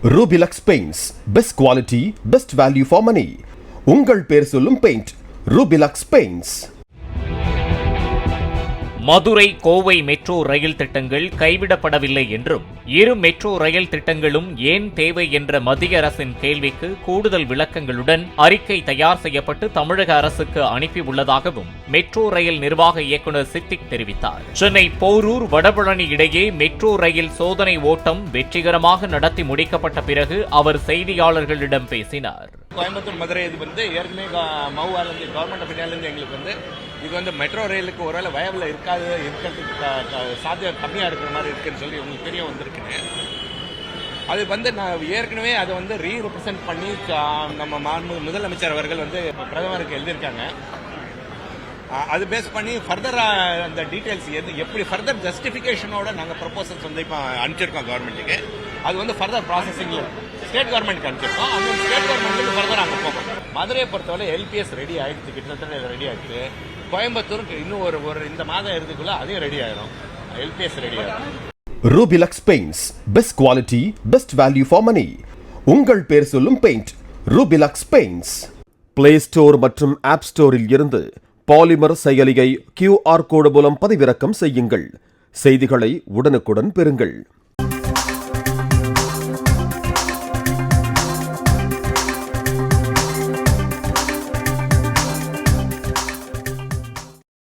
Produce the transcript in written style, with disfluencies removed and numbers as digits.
Rubilux Paints, best quality, best value for money. உங்கள் பேர் சொல்லும் paint Rubilux Paints. Madurai Kovai metro rail திட்டங்கள் கைவிடப்படவில்லை என்றும் இரு மெட்ரோ ரயில் திட்டங்களும் ஏன் தேவை என்ற மத்திய அரசின் கேள்விக்கு கூடுதல் விளக்கங்களுடன் அறிக்கை தயார் செய்யப்பட்டு தமிழக அரசுக்கு அனுப்பியுள்ளதாகவும் மெட்ரோ ரயில் நிர்வாக இயக்குநர் சித்திக் தெரிவித்தார். சென்னை போரூர் வடபழனி இடையே மெட்ரோ ரயில் சோதனை ஓட்டம் வெற்றிகரமாக நடத்தி முடிக்கப்பட்ட பிறகு அவர் செய்தியாளர்களிடம் பேசினார். கோயம்புத்தூர் மதுரை இது ஏற்கனவே மவுவாலேருந்து கவர்மெண்ட் ஆஃப் இந்தியாவிலேருந்து எங்களுக்கு இது மெட்ரோ ரயிலுக்கு ஒருவேளை வயபிள் இருக்கிறதுக்கு சாத்தியம் கம்மியாக இருக்கிற மாதிரி இருக்குன்னு சொல்லி உங்களுக்கு தெரிய வந்திருக்குன்னு. அது நான் ஏற்கனவே அதை ரீரெப்ரசென்ட் பண்ணி நம்ம முதலமைச்சர் அவர்கள் பிரதமருக்கு எழுதியிருக்காங்க. அது பேஸ் பண்ணி ஃபர்தராக அந்த டீட்டெயில்ஸ் எப்படி ஃபர்தர் ஜஸ்டிஃபிகேஷனோட நாங்கள் ப்ரொபோசல்ஸ் இப்போ அனுப்பிச்சிருக்கோம் கவர்மெண்ட்டுக்கு. அது ஃபர்தர் ப்ராசஸிங்கில் ஸ்டேட் கவர்மெண்ட்க்கு அனுப்பிச்சிருக்கோம். அந்த ஸ்டேட் கவர்மெண்ட்டுக்கு ஃபர்தர் அங்கே போகும். மதுரையை பொறுத்தவரை எல்பிஎஸ் ரெடி ஆகிடுச்சு, கிட்டத்தட்ட ரெடி ஆகிடுச்சு. கோயம்புத்தூருக்கு இன்னும் ஒரு இந்த மாதம் இறுதிக்குள்ள அதையும் ரெடி ஆயிடும். எல்பிஎஸ் ரெடி ஆயிடும். Rubilux Paints, best quality, best value for money. உங்கள் பேர் சொல்லும் paint Rubilux Paints. Play store மற்றும் ஆப் ஸ்டோரில் இருந்து பாலிமர் செயலியை QR கோடு மூலம் பதிவிறக்கம் செய்யுங்கள். செய்திகளை உடனுக்குடன் பெறுங்கள்.